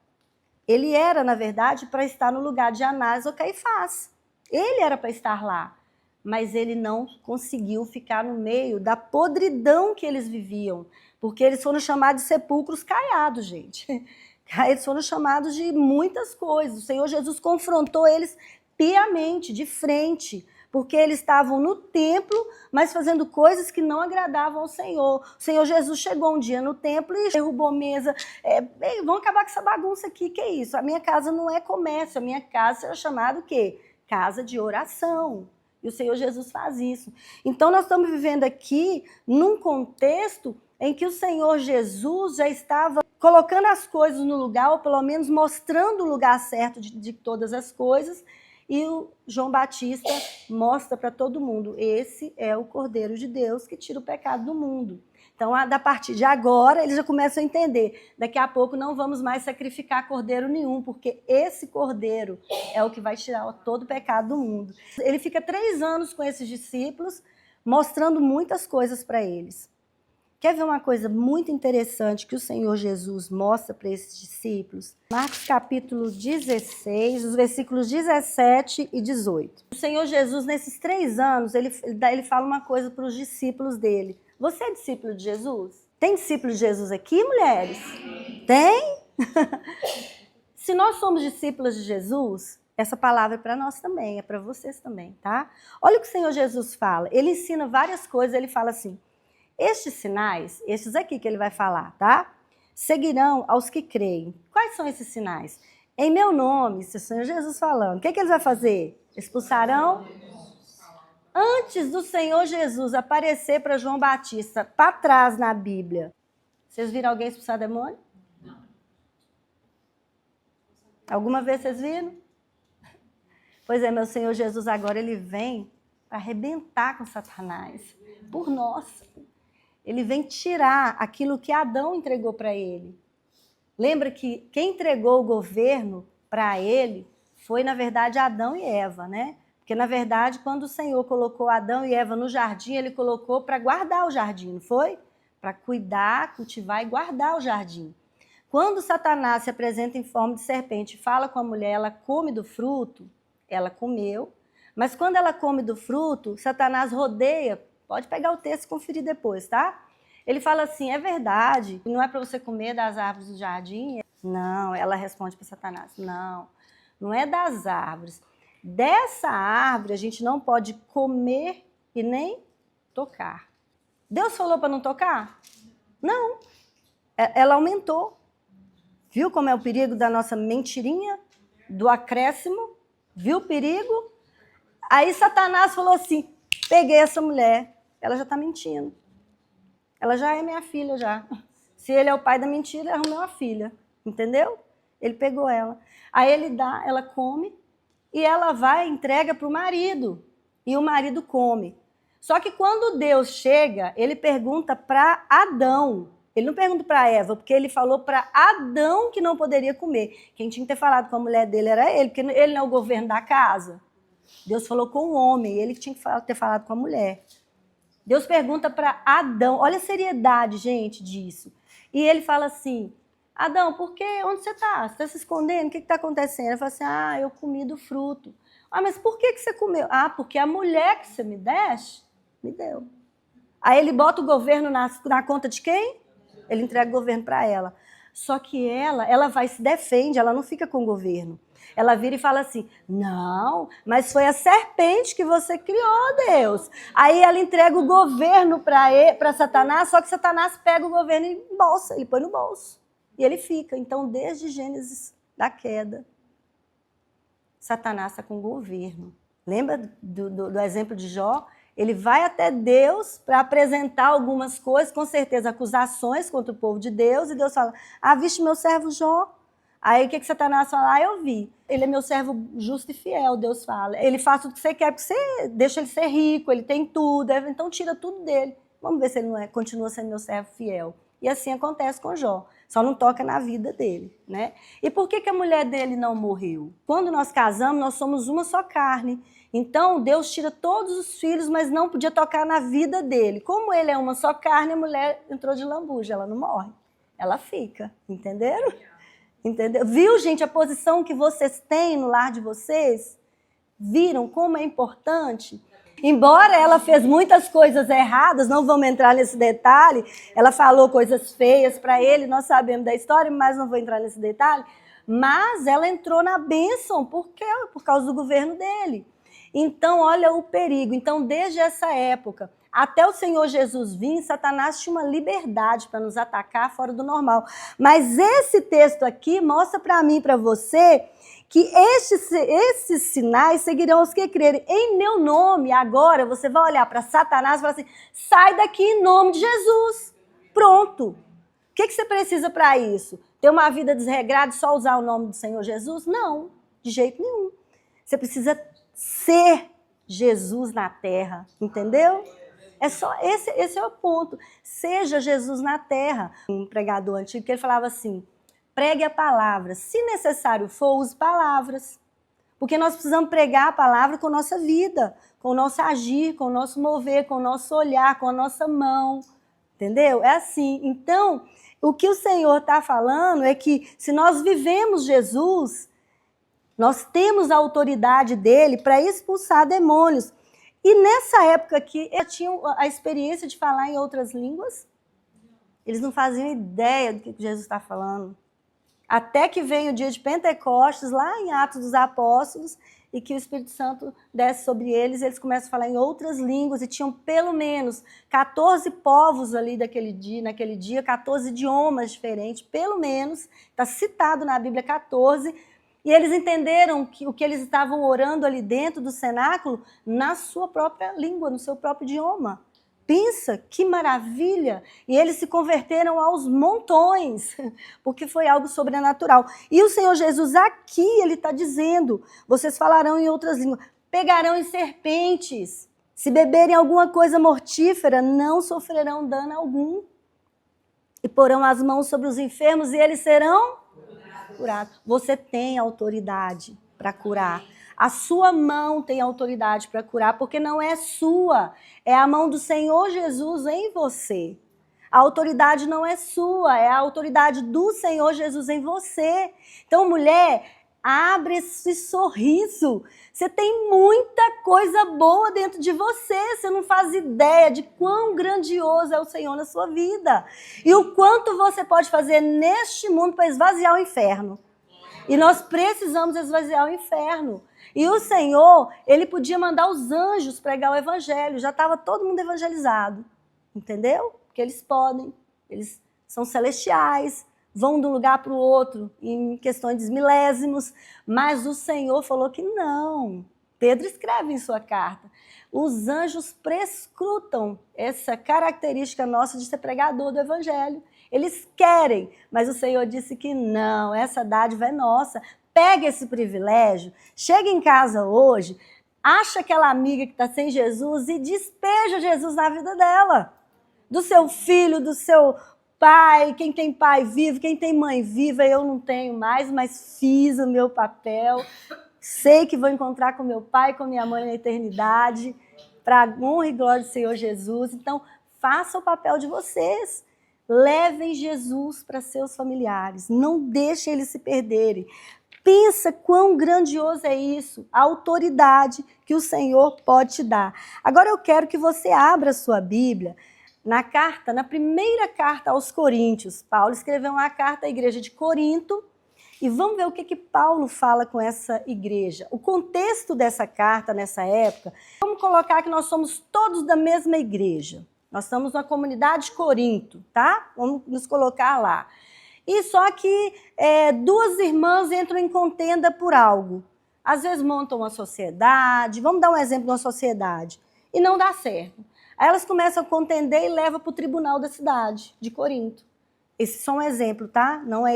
Ele era, na verdade, para estar no lugar de Anás ou Caifás. Ele era para estar lá, mas ele não conseguiu ficar no meio da podridão que eles viviam, porque eles foram chamados de sepulcros caiados, gente. Eles foram chamados de muitas coisas. O Senhor Jesus confrontou eles piamente, de frente, porque eles estavam no templo, mas fazendo coisas que não agradavam ao Senhor. O Senhor Jesus chegou um dia no templo e derrubou mesa. Vamos acabar com essa bagunça aqui, que é isso? A minha casa não é comércio, a minha casa era chamada o quê? Casa de oração. E o Senhor Jesus faz isso. Então, nós estamos vivendo aqui num contexto em que o Senhor Jesus já estava colocando as coisas no lugar, ou pelo menos mostrando o lugar certo de todas as coisas, e o João Batista mostra para todo mundo: esse é o Cordeiro de Deus que tira o pecado do mundo. Então, a partir de agora, eles já começam a entender. Daqui a pouco não vamos mais sacrificar cordeiro nenhum, porque esse cordeiro é o que vai tirar todo o pecado do mundo. Ele fica 3 anos com esses discípulos, mostrando muitas coisas para eles. Quer ver uma coisa muito interessante que o Senhor Jesus mostra para esses discípulos? Marcos capítulo 16, os versículos 17 e 18. O Senhor Jesus, nesses 3 anos, ele fala uma coisa para os discípulos dele. Você é discípulo de Jesus? Tem discípulo de Jesus aqui, mulheres? Tem? Se nós somos discípulos de Jesus, essa palavra é para nós também, é para vocês também, tá? Olha o que o Senhor Jesus fala. Ele ensina várias coisas, ele fala assim: estes sinais, estes aqui que ele vai falar, tá? Seguirão aos que creem. Quais são esses sinais? Em meu nome, isso é o Senhor Jesus falando. O que ele vai fazer? Expulsarão? Antes do Senhor Jesus aparecer para João Batista, para trás na Bíblia, vocês viram alguém expulsar demônio? Não. Alguma vez vocês viram? Pois é, meu Senhor Jesus agora ele vem para arrebentar com Satanás, por nós. Ele vem tirar aquilo que Adão entregou para ele. Lembra que quem entregou o governo para ele foi, na verdade, Adão e Eva, né? Porque, na verdade, quando o Senhor colocou Adão e Eva no jardim, ele colocou para guardar o jardim, não foi? Para cuidar, cultivar e guardar o jardim. Quando Satanás se apresenta em forma de serpente e fala com a mulher, ela come do fruto, ela comeu, mas quando ela come do fruto, Satanás rodeia. Pode pegar o texto e conferir depois, tá? Ele fala assim: é verdade, não é para você comer das árvores do jardim? Não, ela responde para Satanás: não, não é das árvores. Dessa árvore a gente não pode comer e nem tocar. Deus falou para não tocar? Não. Ela aumentou. Viu como é o perigo da nossa mentirinha? Do acréscimo? Viu o perigo? Aí Satanás falou assim, peguei essa mulher, ela já está mentindo. Ela já é minha filha, já. Se ele é o pai da mentira, ele arrumou uma filha. Entendeu? Ele pegou ela. Aí ele dá, ela come, e ela vai e entrega para o marido. E o marido come. Só que quando Deus chega, ele pergunta para Adão. Ele não pergunta para Eva, porque ele falou para Adão que não poderia comer. Quem tinha que ter falado com a mulher dele era ele, porque ele não é o governo da casa. Deus falou com o homem, ele que tinha que ter falado com a mulher. Deus pergunta para Adão, olha a seriedade, gente, disso. E ele fala assim, Adão, por que? Onde você está? Você está se escondendo? O que está acontecendo? Ele fala assim, eu comi do fruto. Mas por que você comeu? Porque a mulher que você me deste, me deu. Aí ele bota o governo na conta de quem? Ele entrega o governo para ela. Só que ela vai e se defende, ela não fica com o governo. Ela vira e fala assim, não, mas foi a serpente que você criou, Deus. Aí ela entrega o governo para Satanás, só que Satanás pega o governo e embolsa, ele põe no bolso. E ele fica. Então, desde Gênesis da queda, Satanás está com o governo. Lembra do exemplo de Jó? Ele vai até Deus para apresentar algumas coisas, com certeza acusações contra o povo de Deus, e Deus fala, viste meu servo Jó? Aí o que Satanás fala? Eu vi. Ele é meu servo justo e fiel, Deus fala. Ele faz tudo que você quer, porque você deixa ele ser rico, ele tem tudo, então tira tudo dele. Vamos ver se ele não continua sendo meu servo fiel. E assim acontece com Jó. Só não toca na vida dele, né? E por que a mulher dele não morreu? Quando nós casamos, nós somos uma só carne. Então, Deus tira todos os filhos, mas não podia tocar na vida dele. Como ele é uma só carne, a mulher entrou de lambuja, ela não morre. Ela fica, entenderam? Entendeu? Viu, gente, a posição que vocês têm no lar de vocês? Viram como é importante? Embora ela fez muitas coisas erradas, não vamos entrar nesse detalhe, ela falou coisas feias para ele, nós sabemos da história, mas não vou entrar nesse detalhe, mas ela entrou na bênção, por quê? Por causa do governo dele. Então, olha o perigo. Então, desde essa época, até o Senhor Jesus vir, Satanás tinha uma liberdade para nos atacar fora do normal. Mas esse texto aqui mostra para mim e para você que esses sinais seguirão os que crerem. Em meu nome, agora, você vai olhar para Satanás e falar assim, sai daqui em nome de Jesus. Pronto. O que você precisa para isso? Ter uma vida desregrada e só usar o nome do Senhor Jesus? Não, de jeito nenhum. Você precisa ser Jesus na terra, entendeu? É só esse é o ponto. Seja Jesus na terra. Um pregador antigo que ele falava assim, pregue a palavra. Se necessário for, use palavras. Porque nós precisamos pregar a palavra com a nossa vida, com o nosso agir, com o nosso mover, com o nosso olhar, com a nossa mão. Entendeu? É assim. Então, o que o Senhor está falando é que se nós vivemos Jesus, nós temos a autoridade dele para expulsar demônios. E nessa época aqui, eles tinham a experiência de falar em outras línguas. Eles não faziam ideia do que Jesus está falando. Até que vem o dia de Pentecostes, lá em Atos dos Apóstolos, e que o Espírito Santo desce sobre eles, e eles começam a falar em outras línguas, e tinham pelo menos 14 povos ali naquele dia, 14 idiomas diferentes, pelo menos, está citado na Bíblia 14, e eles entenderam que o que eles estavam orando ali dentro do cenáculo, na sua própria língua, no seu próprio idioma. Pensa, que maravilha! E eles se converteram aos montões, porque foi algo sobrenatural. E o Senhor Jesus aqui, ele está dizendo, vocês falarão em outras línguas, pegarão em serpentes, se beberem alguma coisa mortífera, não sofrerão dano algum. E porão as mãos sobre os enfermos e eles serão curados. Você tem autoridade para curar. A sua mão tem autoridade para curar, porque não é sua, é a mão do Senhor Jesus em você. A autoridade não é sua, é a autoridade do Senhor Jesus em você. Então, mulher, abre esse sorriso. Você tem muita coisa boa dentro de você. Você não faz ideia de quão grandioso é o Senhor na sua vida. E o quanto você pode fazer neste mundo para esvaziar o inferno. E nós precisamos esvaziar o inferno. E o Senhor, ele podia mandar os anjos pregar o evangelho. Já estava todo mundo evangelizado. Entendeu? Porque eles podem. Eles são celestiais. vão de um lugar para o outro em questões de milésimos, mas o Senhor falou que não. Pedro escreve em sua carta. Os anjos prescrutam essa característica nossa de ser pregador do evangelho. Eles querem, mas o Senhor disse que não, essa dádiva é nossa. Pega esse privilégio, chega em casa hoje, acha aquela amiga que está sem Jesus e despeja Jesus na vida dela. Do seu filho, do seu pai, quem tem pai vivo, quem tem mãe viva, eu não tenho mais, mas fiz o meu papel. Sei que vou encontrar com meu pai, com minha mãe na eternidade, para a honra e glória do Senhor Jesus. Então, faça o papel de vocês. Levem Jesus para seus familiares. Não deixem eles se perderem. Pensa quão grandioso é isso, a autoridade que o Senhor pode te dar. Agora eu quero que você abra a sua Bíblia na primeira carta aos Coríntios. Paulo escreveu uma carta à igreja de Corinto. E vamos ver o que Paulo fala com essa igreja. O contexto dessa carta, nessa época, vamos colocar que nós somos todos da mesma igreja. Nós estamos na comunidade de Corinto, tá? Vamos nos colocar lá. E só que duas irmãs entram em contenda por algo. Às vezes montam uma sociedade, vamos dar um exemplo de uma sociedade, e não dá certo. Aí elas começam a contender e levam para o tribunal da cidade de Corinto. Esse é só um exemplo, tá? Não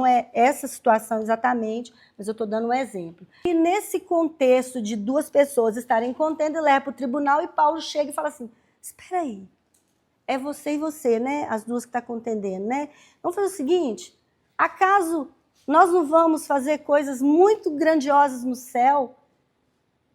é essa situação exatamente, mas eu estou dando um exemplo. E nesse contexto de duas pessoas estarem contendo, leva para o tribunal e Paulo chega e fala assim, espera aí, é você e você, né? As duas que estão contendendo, né? Vamos fazer o seguinte, acaso nós não vamos fazer coisas muito grandiosas no céu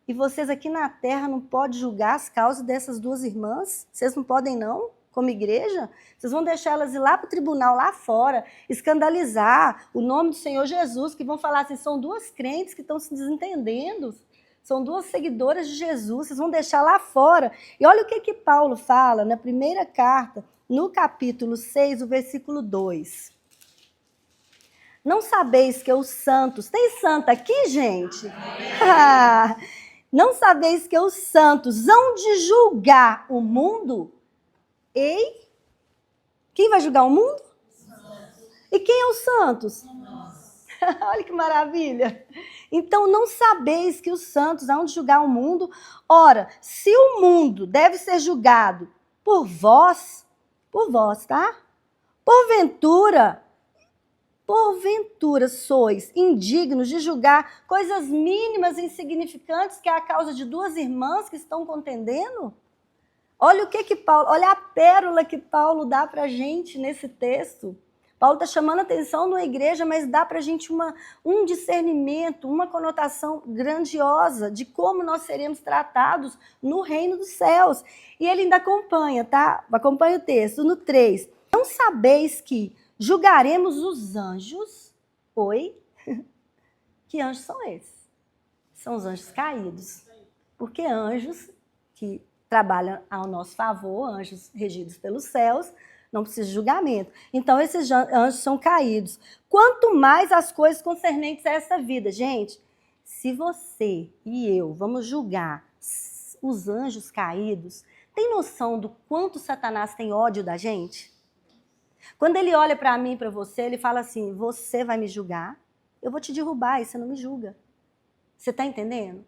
e vocês aqui na terra não podem julgar as causas dessas duas irmãs? Vocês não podem não? Como igreja, vocês vão deixar elas ir lá para o tribunal, lá fora, escandalizar o nome do Senhor Jesus, que vão falar assim, são duas crentes que estão se desentendendo, são duas seguidoras de Jesus, vocês vão deixar lá fora. E olha o que Paulo fala na primeira carta, no capítulo 6, o versículo 2. Não sabeis que os santos... Tem santo aqui, gente? Não sabeis que os santos hão de julgar o mundo? Ei, quem vai julgar o mundo? E quem é os santos? Olha que maravilha. Então, não sabeis que os santos hão de julgar o mundo? Ora, se o mundo deve ser julgado por vós, tá? Porventura sois indignos de julgar coisas mínimas e insignificantes que é a causa de duas irmãs que estão contendendo? Olha olha a pérola que Paulo dá para a gente nesse texto. Paulo está chamando a atenção numa igreja, mas dá para a gente um discernimento, uma conotação grandiosa de como nós seremos tratados no reino dos céus. E ele ainda acompanha, tá? Acompanha o texto, no 3. Não sabeis que julgaremos os anjos? Oi? Que anjos são esses? São os anjos caídos. Porque anjos que trabalham ao nosso favor, anjos regidos pelos céus, não precisa de julgamento. Então, esses anjos são caídos. Quanto mais as coisas concernentes a essa vida. Gente, se você e eu vamos julgar os anjos caídos, tem noção do quanto Satanás tem ódio da gente? Quando ele olha para mim e para você, ele fala assim, você vai me julgar, eu vou te derrubar e você não me julga. Você está entendendo?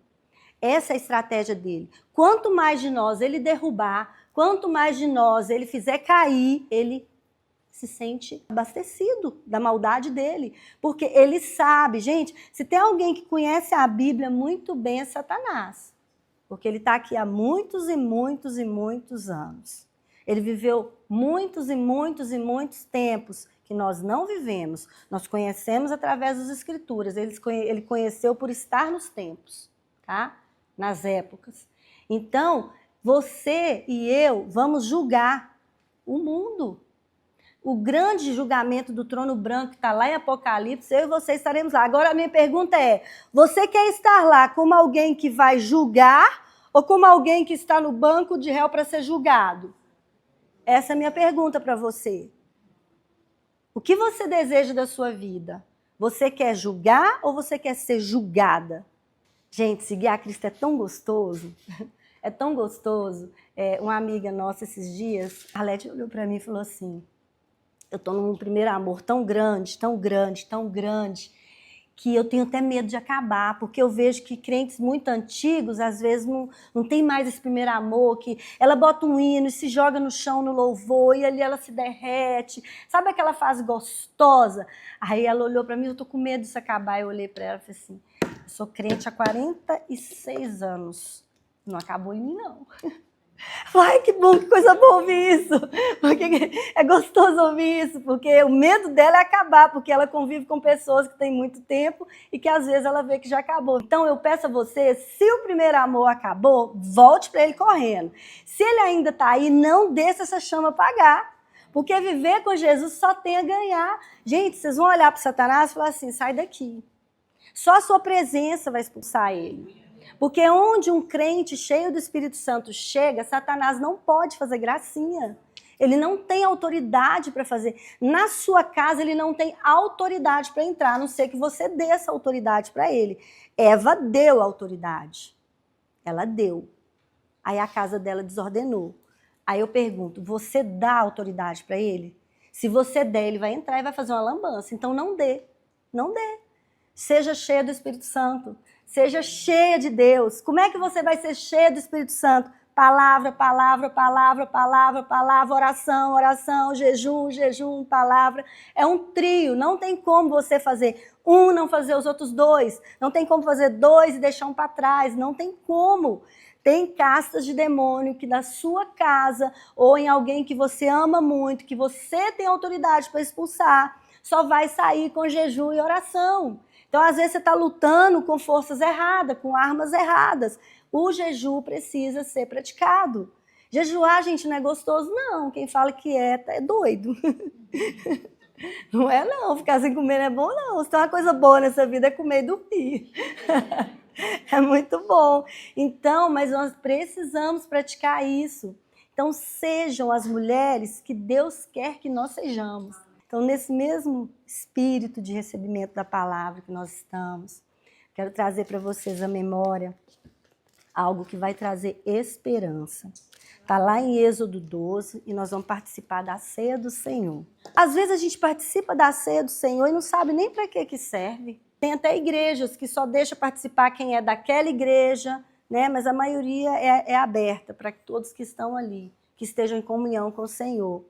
Essa é a estratégia dele. Quanto mais de nós ele derrubar, quanto mais de nós ele fizer cair, ele se sente abastecido da maldade dele. Porque ele sabe, gente, se tem alguém que conhece a Bíblia muito bem é Satanás. Porque ele está aqui há muitos e muitos e muitos anos. Ele viveu muitos e muitos e muitos tempos que nós não vivemos. Nós conhecemos através das Escrituras. Ele conheceu por estar nos tempos, tá? Nas épocas. Então, você e eu vamos julgar o mundo. O grande julgamento do trono branco que está lá em Apocalipse, eu e você estaremos lá. Agora, a minha pergunta é, você quer estar lá como alguém que vai julgar ou como alguém que está no banco de réu para ser julgado? Essa é a minha pergunta para você. O que você deseja da sua vida? Você quer julgar ou você quer ser julgada? Gente, seguir a Cristo é tão gostoso, é tão gostoso. Uma amiga nossa esses dias, a Leti olhou para mim e falou assim, Eu estou num primeiro amor tão grande, tão grande, tão grande, que eu tenho até medo de acabar, porque eu vejo que crentes muito antigos, às vezes, não tem mais esse primeiro amor, que ela bota um hino e se joga no chão no louvor, e ali ela se derrete. Sabe aquela fase gostosa? Aí ela olhou para mim, eu estou com medo disso acabar. Eu olhei para ela e falei assim, eu sou crente há 46 anos. Não acabou em mim, não. Ai, que bom, que coisa boa ouvir isso. Porque é gostoso ouvir isso, porque o medo dela é acabar, porque ela convive com pessoas que têm muito tempo e que às vezes ela vê que já acabou. Então eu peço a você, se o primeiro amor acabou, volte para ele correndo. Se ele ainda está aí, não deixe essa chama apagar. Porque viver com Jesus só tem a ganhar. Gente, vocês vão olhar para Satanás e falar assim, sai daqui. Só a sua presença vai expulsar ele. Porque onde um crente cheio do Espírito Santo chega, Satanás não pode fazer gracinha. Ele não tem autoridade para fazer. Na sua casa, ele não tem autoridade para entrar, a não ser que você dê essa autoridade para ele. Eva deu autoridade. Ela deu. Aí a casa dela desordenou. Aí eu pergunto, você dá autoridade para ele? Se você der, ele vai entrar e vai fazer uma lambança. Então não dê. Não dê. Seja cheia do Espírito Santo. Seja cheia de Deus. Como é que você vai ser cheia do Espírito Santo? Palavra, palavra, palavra, palavra, palavra, oração, oração, jejum, jejum, palavra. É um trio. Não tem como você fazer um, não fazer os outros dois. Não tem como fazer dois e deixar um para trás. Não tem como. Tem castas de demônio que na sua casa ou em alguém que você ama muito, que você tem autoridade para expulsar, só vai sair com jejum e oração. Então, às vezes, você está lutando com forças erradas, com armas erradas. O jejum precisa ser praticado. Jejuar, gente, não é gostoso, não. Quem fala que é doido. Não é, não. Ficar sem comer não é bom, não. Se tem uma coisa boa nessa vida é comer e dormir. É muito bom. Então, mas nós precisamos praticar isso. Então, sejam as mulheres que Deus quer que nós sejamos. Então, nesse mesmo espírito de recebimento da palavra que nós estamos, quero trazer para vocês a memória algo que vai trazer esperança. Está lá em Êxodo 12 e nós vamos participar da ceia do Senhor. Às vezes a gente participa da ceia do Senhor e não sabe nem para que serve. Tem até igrejas que só deixam participar quem é daquela igreja, né? Mas a maioria é aberta para todos que estão ali, que estejam em comunhão com o Senhor.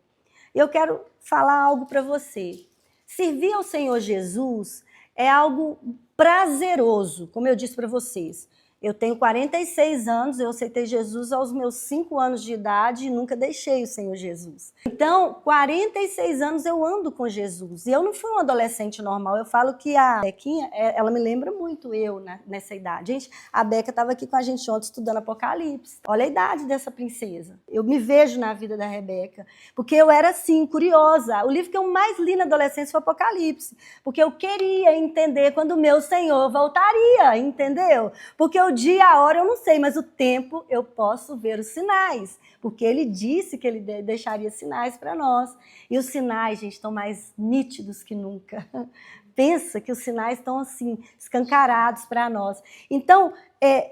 E eu quero falar algo para você. Servir ao Senhor Jesus é algo prazeroso, como eu disse para vocês. Eu tenho 46 anos, eu aceitei Jesus aos meus 5 anos de idade e nunca deixei o Senhor Jesus. Então, 46 anos eu ando com Jesus. E eu não fui uma adolescente normal. Eu falo que a Bequinha, ela me lembra muito eu, né, nessa idade. Gente, a Beca estava aqui com a gente ontem estudando Apocalipse. Olha a idade dessa princesa. Eu me vejo na vida da Rebeca. Porque eu era, assim, curiosa. O livro que eu mais li na adolescência foi Apocalipse. Porque eu queria entender quando o meu Senhor voltaria, entendeu? Porque o dia, a hora eu não sei, mas o tempo eu posso ver os sinais, porque ele disse que ele deixaria sinais para nós. E os sinais, gente, estão mais nítidos que nunca. Pensa que os sinais estão assim, escancarados para nós. Então,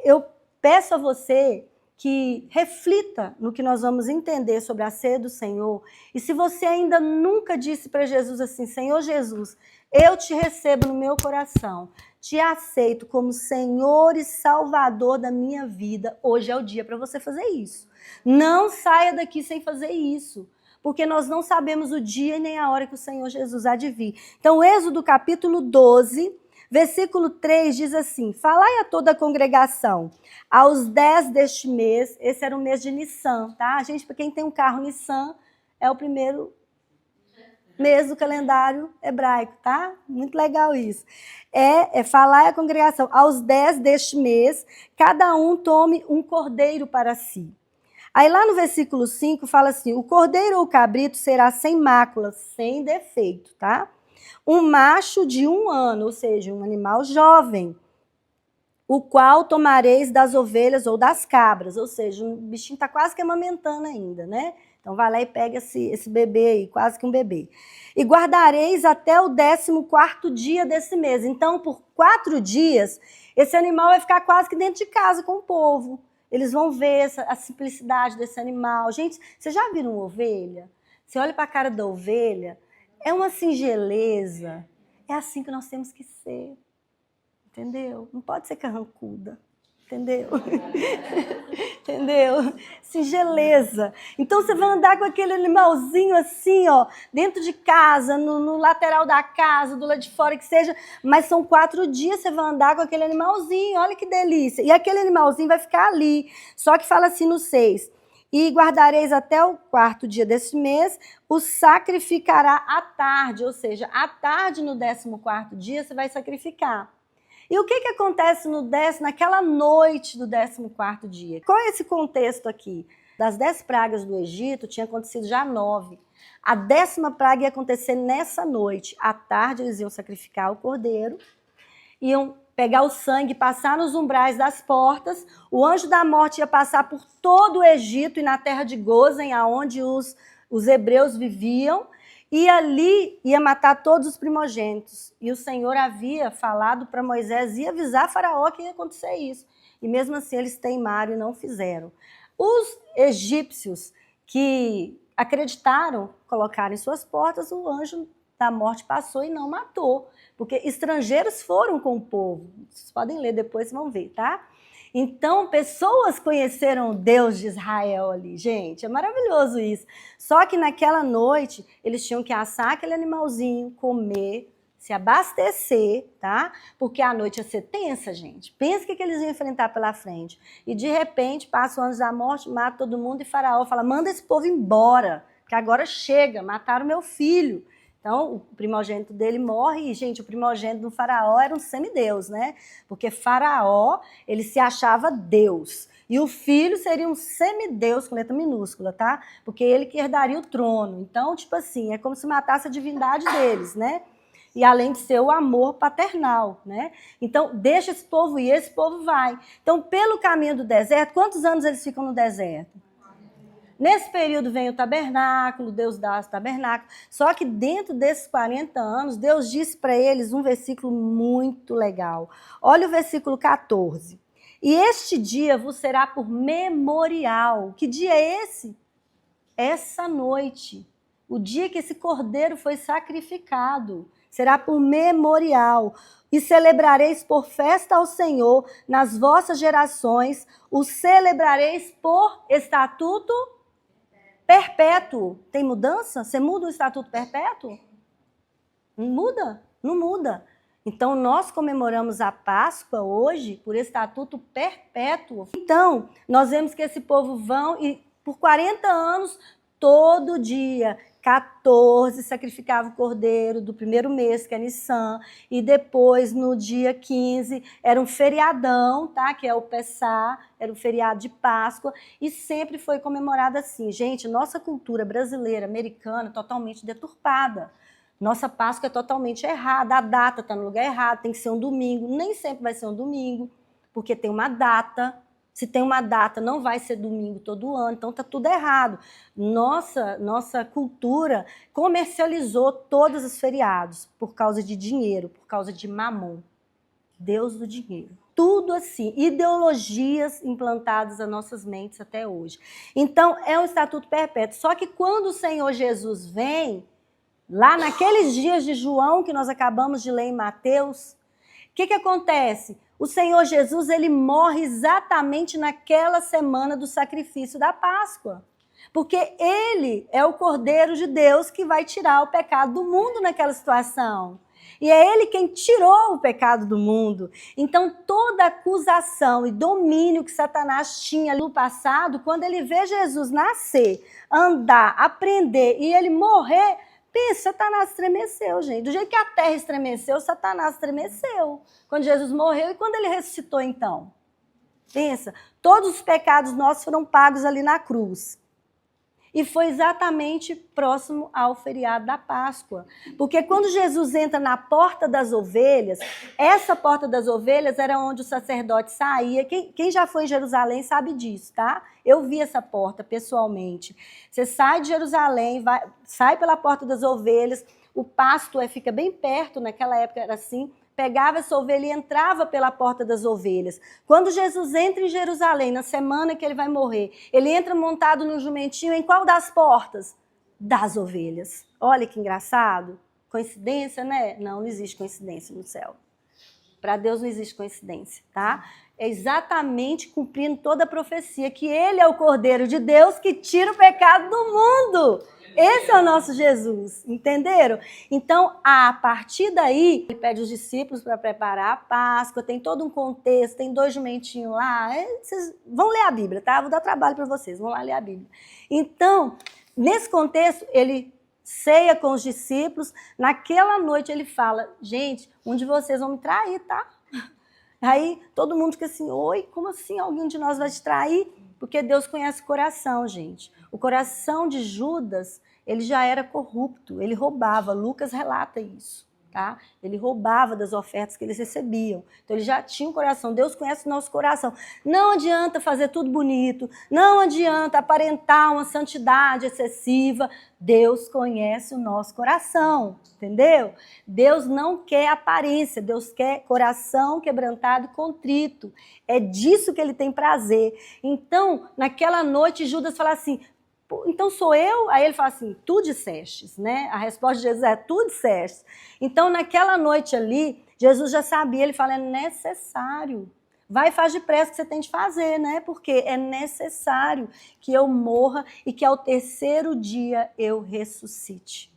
eu peço a você que reflita no que nós vamos entender sobre a ceia do Senhor. E se você ainda nunca disse para Jesus assim, Senhor Jesus, eu te recebo no meu coração, te aceito como Senhor e Salvador da minha vida, hoje é o dia para você fazer isso. Não saia daqui sem fazer isso, porque nós não sabemos o dia e nem a hora que o Senhor Jesus há de vir. Então, Êxodo capítulo 12, versículo 3 diz assim, falai a toda a congregação, aos 10 deste mês, esse era o mês de Nissan, tá? Gente, para quem tem um carro Nissan, é o primeiro mês do calendário hebraico, tá? Muito legal isso. Falar a congregação, aos 10 deste mês, cada um tome um cordeiro para si. Aí lá no versículo 5 fala assim, o cordeiro ou o cabrito será sem mácula, sem defeito, tá? Um macho de 1 ano, ou seja, um animal jovem, o qual tomareis das ovelhas ou das cabras, ou seja, um bichinho está quase que amamentando ainda, né? Então, vai lá e pega esse bebê aí, quase que um bebê. E guardareis até o 14º dia desse mês. Então, por 4 dias, esse animal vai ficar quase que dentro de casa com o povo. Eles vão ver a simplicidade desse animal. Gente, vocês já viram uma ovelha? Você olha para a cara da ovelha, É uma singeleza. É assim que nós temos que ser. Entendeu? Não pode ser carrancuda. Entendeu? Entendeu? Singeleza. Então você vai andar com aquele animalzinho assim, ó, dentro de casa, no lateral da casa, do lado de fora que seja, mas são 4 dias você vai andar com aquele animalzinho, olha que delícia. E aquele animalzinho vai ficar ali. Só que fala assim no 6. E guardareis até o 4º dia desse mês, o sacrificará à tarde, ou seja, à tarde no 14º dia você vai sacrificar. E o que acontece naquela noite do 14º dia? Qual é esse contexto aqui? Das 10 pragas do Egito, tinha acontecido já 9. A 10ª praga ia acontecer nessa noite. À tarde eles iam sacrificar o cordeiro, iam pegar o sangue, passar nos umbrais das portas, o anjo da morte ia passar por todo o Egito e na terra de Gozen, aonde os hebreus viviam, e ali ia matar todos os primogênitos. E o Senhor havia falado para Moisés e avisar Faraó que ia acontecer isso. E mesmo assim eles teimaram e não fizeram. Os egípcios que acreditaram, colocaram em suas portas, o anjo da morte passou e não matou. Porque estrangeiros foram com o povo. Vocês podem ler depois, vão ver, tá? Então, pessoas conheceram o Deus de Israel ali, gente, é maravilhoso isso. Só que naquela noite, eles tinham que assar aquele animalzinho, comer, se abastecer, tá? Porque a noite ia ser tensa, gente. Pensa o que eles iam enfrentar pela frente. E de repente, passa o anjo da morte, mata todo mundo e Faraó fala, manda esse povo embora, que agora chega, mataram meu filho. Então, o primogênito dele morre e, gente, o primogênito do Faraó era um semideus, né? Porque Faraó, ele se achava Deus. E o filho seria um semideus, com letra minúscula, tá? Porque ele que herdaria o trono. Então, tipo assim, é como se matasse a divindade deles, né? E além de ser o amor paternal, né? Então, deixa esse povo ir, esse povo vai. Então, pelo caminho do deserto, quantos anos eles ficam no deserto? Nesse período vem o tabernáculo, Deus dá o tabernáculo. Só que dentro desses 40 anos, Deus disse para eles um versículo muito legal. Olha o versículo 14. E este dia vos será por memorial. Que dia é esse? Essa noite. O dia que esse cordeiro foi sacrificado. Será por memorial. E celebrareis por festa ao Senhor nas vossas gerações. O celebrareis por estatuto perpétuo. Tem mudança? Você muda o estatuto perpétuo? Não muda? Não muda. Então, nós comemoramos a Páscoa hoje por estatuto perpétuo. Então, nós vemos que esse povo vão e por 40 anos, todo dia, 14, sacrificava o cordeiro do primeiro mês, que é Nissan, e depois, no dia 15, era um feriadão, tá? Que é o Pessá, era um feriado de Páscoa, e sempre foi comemorado assim. Gente, nossa cultura brasileira, americana, totalmente deturpada. Nossa Páscoa é totalmente errada, a data está no lugar errado, tem que ser um domingo, nem sempre vai ser um domingo, porque tem uma data. Se tem uma data, não vai ser domingo todo ano, então está tudo errado. Nossa cultura comercializou todos os feriados por causa de dinheiro, por causa de mamon, Deus do dinheiro. Tudo assim, ideologias implantadas nas nossas mentes até hoje. Então, é um estatuto perpétuo. Só que quando o Senhor Jesus vem, lá naqueles dias de João, que nós acabamos de ler em Mateus, o que acontece? O Senhor Jesus, ele morre exatamente naquela semana do sacrifício da Páscoa. Porque ele é o Cordeiro de Deus que vai tirar o pecado do mundo naquela situação. E é ele quem tirou o pecado do mundo. Então, toda acusação e domínio que Satanás tinha no passado, quando ele vê Jesus nascer, andar, aprender e ele morrer, pensa, Satanás estremeceu, gente. Do jeito que a terra estremeceu, Satanás estremeceu. Quando Jesus morreu e quando ele ressuscitou, então? Pensa, todos os pecados nossos foram pagos ali na cruz. E foi exatamente próximo ao feriado da Páscoa. Porque quando Jesus entra na porta das ovelhas, essa porta das ovelhas era onde o sacerdote saía. Quem já foi em Jerusalém sabe disso, tá? Eu vi essa porta pessoalmente. Você sai de Jerusalém, sai pela porta das ovelhas, o pasto fica bem perto, naquela época era assim, pegava essa ovelha e entrava pela porta das ovelhas. Quando Jesus entra em Jerusalém, na semana que ele vai morrer, ele entra montado no jumentinho em qual das portas? das ovelhas. Olha que engraçado. Coincidência, né? Não existe coincidência no céu. Para Deus não existe coincidência, tá? É exatamente cumprindo toda a profecia, que Ele é o Cordeiro de Deus que tira o pecado do mundo. Esse é o nosso Jesus, entenderam? Então, a partir daí, ele pede os discípulos para preparar a Páscoa, tem todo um contexto, tem 2 jumentinhos lá. Vocês vão ler a Bíblia, tá? Vou dar trabalho para vocês, vão lá ler a Bíblia. Então, nesse contexto, ele ceia com os discípulos. Naquela noite ele fala, gente, um de vocês vão me trair, tá? Aí todo mundo fica assim, oi, como assim alguém de nós vai te trair? Porque Deus conhece o coração, gente. O coração de Judas, ele já era corrupto, ele roubava. Lucas relata isso, tá? Ele roubava das ofertas que eles recebiam. Então ele já tinha um coração. Deus conhece o nosso coração. Não adianta fazer tudo bonito, não adianta aparentar uma santidade excessiva. Deus conhece o nosso coração, entendeu? Deus não quer aparência, Deus quer coração quebrantado e contrito. É disso que ele tem prazer. Então, naquela noite, Judas fala assim, então sou eu? Aí ele fala assim, tu dissestes, né? A resposta de Jesus é, tu dissestes. Então, naquela noite ali, Jesus já sabia, ele fala, é necessário. Vai e faz depressa o que você tem de fazer, né? Porque é necessário que eu morra e que ao 3º dia eu ressuscite.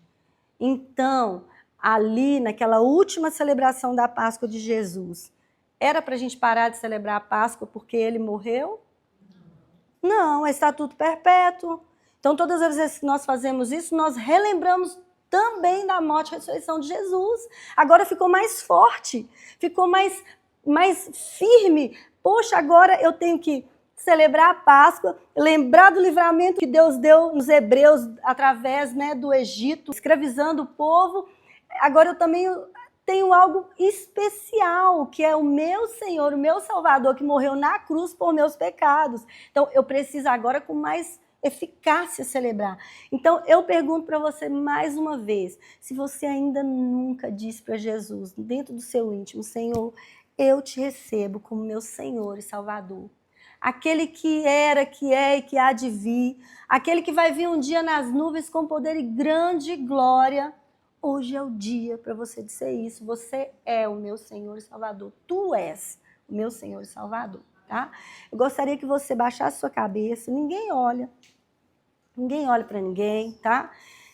Então, ali, naquela última celebração da Páscoa de Jesus, era para a gente parar de celebrar a Páscoa porque ele morreu? Não, é estatuto perpétuo. Então, todas as vezes que nós fazemos isso, nós relembramos também da morte e ressurreição de Jesus. Agora ficou mais forte, ficou mais firme. Poxa, agora eu tenho que celebrar a Páscoa, lembrar do livramento que Deus deu nos hebreus através, né, do Egito, escravizando o povo. Agora eu também tenho algo especial, que é o meu Senhor, o meu Salvador, que morreu na cruz por meus pecados. Então eu preciso agora com mais eficácia celebrar. Então eu pergunto para você mais uma vez, se você ainda nunca disse para Jesus, dentro do seu íntimo, Senhor, eu te recebo como meu Senhor e Salvador. Aquele que era, que é e que há de vir, aquele que vai vir um dia nas nuvens com poder e grande glória. Hoje é o dia para você dizer isso. Você é o meu Senhor e Salvador. Tu és o meu Senhor e Salvador, tá? Eu gostaria que você baixasse sua cabeça. Ninguém olha para ninguém, tá?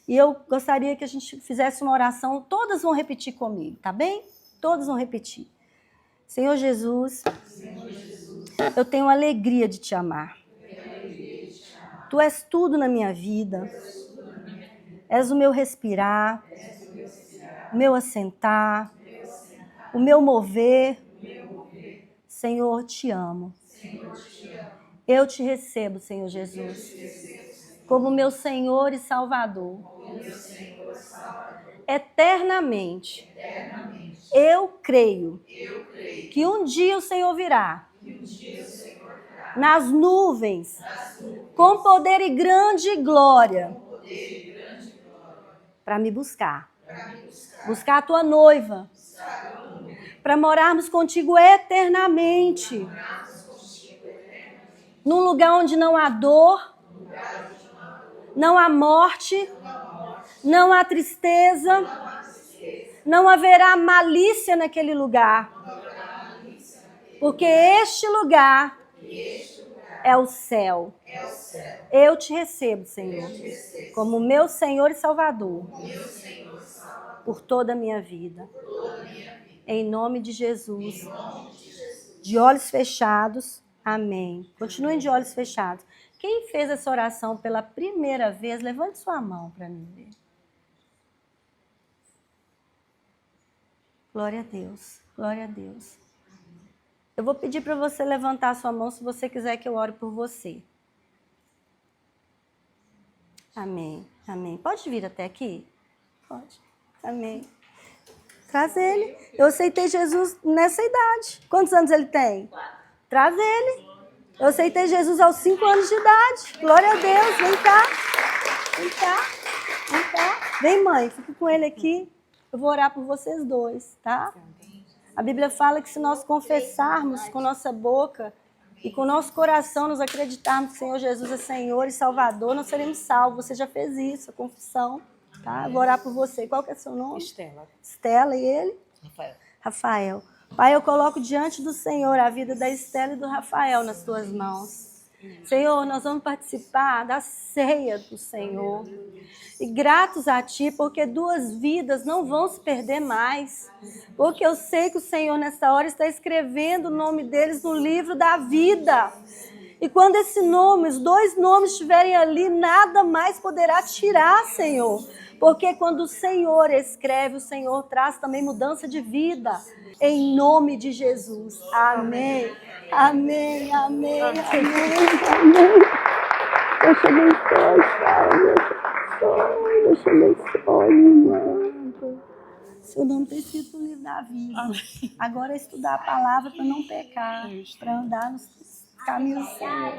E eu gostaria que a gente fizesse uma oração. Todas vão repetir comigo, tá bem? Todas vão repetir. Senhor Jesus, eu tenho alegria de te amar. Tu és tudo na minha vida. És o meu respirar, o meu assentar, o meu mover. Senhor, te amo. Eu te recebo, Senhor Jesus, como meu Senhor e Salvador. Eternamente. Eu creio que um dia o Senhor virá nas nuvens, com poder e grande glória, para me buscar. Buscar a tua noiva, para morarmos contigo eternamente, num lugar onde não há dor, não há morte, não há tristeza, não haverá malícia naquele lugar, porque este lugar é o céu. Eu te recebo, Senhor, como meu Senhor e Salvador, por toda a minha vida. Em nome de Jesus. De olhos fechados. Amém. Continuem de olhos fechados. Quem fez essa oração pela primeira vez, levante sua mão para mim ver. Glória a Deus. Glória a Deus. Eu vou pedir para você levantar sua mão se você quiser que eu ore por você. Amém. Amém. Pode vir até aqui? Pode. Amém. Traz ele. Eu aceitei Jesus nessa idade. Quantos anos ele tem? 4. Traz ele. Eu aceitei Jesus aos 5 anos de idade. Glória a Deus. Vem cá. Vem cá. Vem cá. Vem, mãe. Fica com ele aqui. Eu vou orar por vocês dois, tá? A Bíblia fala que se nós confessarmos com nossa boca e com o nosso coração nos acreditarmos que o Senhor Jesus é Senhor e Salvador, nós seremos salvos. Você já fez isso, a confissão, tá? Eu vou orar por você. Qual que é o seu nome? Estela. Estela, e ele? Rafael. Rafael. Pai, eu coloco diante do Senhor a vida da Estela e do Rafael nas tuas mãos. Senhor, nós vamos participar da ceia do Senhor. E gratos a Ti, porque 2 vidas não vão se perder mais. Porque eu sei que o Senhor, nessa hora, está escrevendo o nome deles no livro da vida. E quando esse nome, os 2 nomes estiverem ali, nada mais poderá tirar, Senhor. Porque quando o Senhor escreve, o Senhor traz também mudança de vida. Em nome de Jesus. Amém. Amém, amém, amém, amém. Deus te abençoe, Pai. Deus te abençoe, irmão. Seu nome está escrito no livro da vida. Agora é estudar a palavra para não pecar, para andar nos caminhos do Senhor.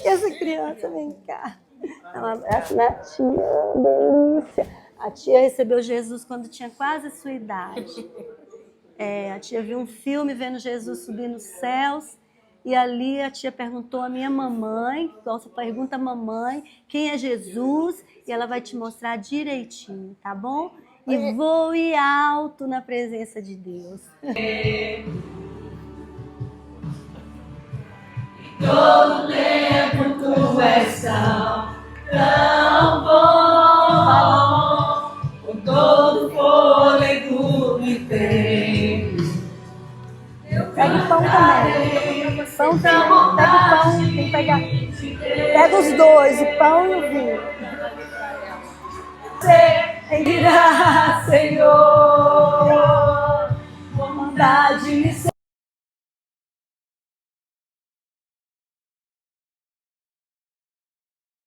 E essa criança, vem cá. Dá um abraço na tia, delícia. A tia recebeu Jesus quando tinha quase a sua idade. A tia viu um filme vendo Jesus subir nos céus. E ali a tia perguntou à minha mamãe, você pergunta à mamãe quem é Jesus, e ela vai te mostrar direitinho, tá bom? E voe alto na presença de Deus. Todo tempo tu és tão bom, com todo fôlego me tem. Pega o pão também. Pão também. Pega o pão. Tem que pegar. Pega os 2, o pão e o vinho. Você irá, Senhor, bondade me